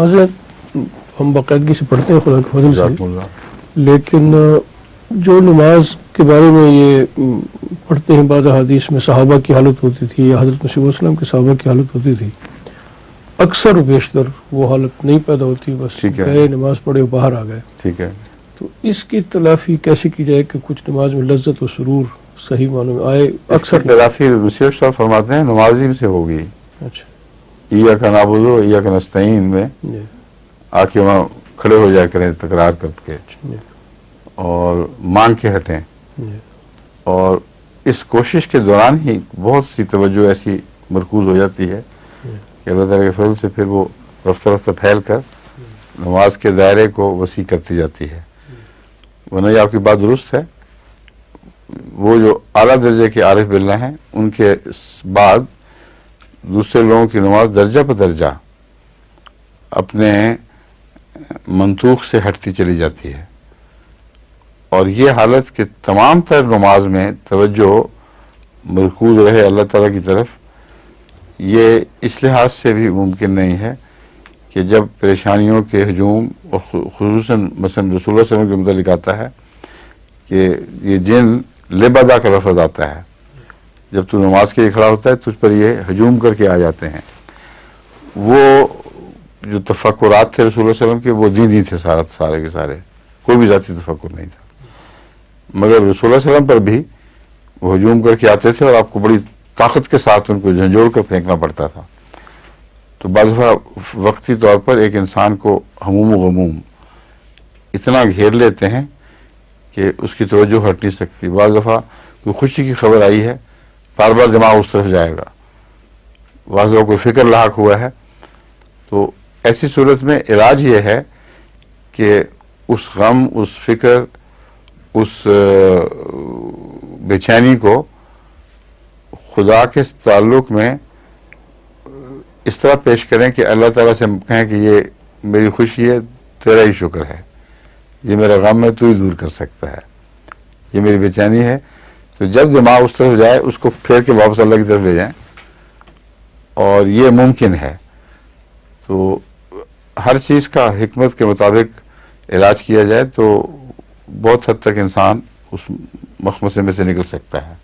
حضرت ہم باقاعدگی سے پڑھتے ہیں خدا کے فضل سے، لیکن جو نماز کے بارے میں یہ پڑھتے ہیں بعض احادیث میں صحابہ کی حالت ہوتی تھی یا حضرت مسیح وسلم کے صحابہ کی حالت ہوتی تھی، اکثر و بیشتر وہ حالت نہیں پیدا ہوتی، بس گئے نماز پڑھے باہر آ گئے. ٹھیک ہے، تو اس کی تلافی کیسے کی جائے کہ کچھ نماز میں لذت و سرور صحیح معنوں میں آئے؟ اکثر تلافی مسیح صاحب فرماتے ہیں نمازی میں سے ہوگی. اچھا، ایاک نعبد و ایاک نستعین میں آ کے وہاں کھڑے ہو جایا کریں تکرار کر کے اور مانگ کے ہٹیں. اور اس کوشش کے دوران ہی بہت سی توجہ ایسی مرکوز ہو جاتی ہے کہ اللہ تعالیٰ کے فضل سے پھر وہ رفتہ رفتہ پھیل کر نماز کے دائرے کو وسیع کرتی جاتی ہے. ورنہ یہ آپ کی بات درست ہے، وہ جو اعلیٰ درجے کے عارف باللہ ہیں ان کے بعد دوسرے لوگوں کی نماز درجہ پر درجہ اپنے منطوق سے ہٹتی چلی جاتی ہے. اور یہ حالت کہ تمام تر نماز میں توجہ مرکوز رہے اللہ تعالیٰ کی طرف، یہ اس لحاظ سے بھی ممکن نہیں ہے کہ جب پریشانیوں کے ہجوم اور خصوصاً مثلا رسول اللہ صلی اللہ علیہ وسلم کے متعلق آتا ہے کہ یہ جن لبدا کا لفظ آتا ہے، جب تو نماز کے لیے کھڑا ہوتا ہے تجھ پر یہ ہجوم کر کے آ جاتے ہیں. وہ جو تفکرات تھے رسول اللہ صلی اللہ علیہ وسلم کے وہ دینی تھے، سارے کے سارے، کوئی بھی ذاتی تفکر نہیں تھا. مگر رسول اللہ صلی اللہ علیہ وسلم پر بھی وہ ہجوم کر کے آتے تھے اور آپ کو بڑی طاقت کے ساتھ ان کو جھنجھوڑ کر پھینکنا پڑتا تھا. تو بعض دفعہ وقتی طور پر ایک انسان کو ہموم و غموم اتنا گھیر لیتے ہیں کہ اس کی توجہ ہٹ نہیں سکتی. بعض دفعہ کوئی خوشی کی خبر آئی ہے، بار بار دماغ اس طرف جائے گا. بعض دفعہ کوئی فکر لاحق ہوا ہے، تو ایسی صورت میں علاج یہ ہے کہ اس غم، اس فکر، اس بے چینی کو خدا کے تعلق میں اس طرح پیش کریں کہ اللہ تعالیٰ سے کہیں کہ یہ میری خوشی ہے، تیرا ہی شکر ہے، یہ میرا غم ہے، تو ہی دور کر سکتا ہے، یہ میری بے چینی ہے. تو جب دماغ اس طرف جائے اس کو پھیر کے واپس اللہ کی طرف لے جائیں، اور یہ ممکن ہے. تو ہر چیز کا حکمت کے مطابق علاج کیا جائے تو بہت حد تک انسان اس مخمصے میں سے نکل سکتا ہے.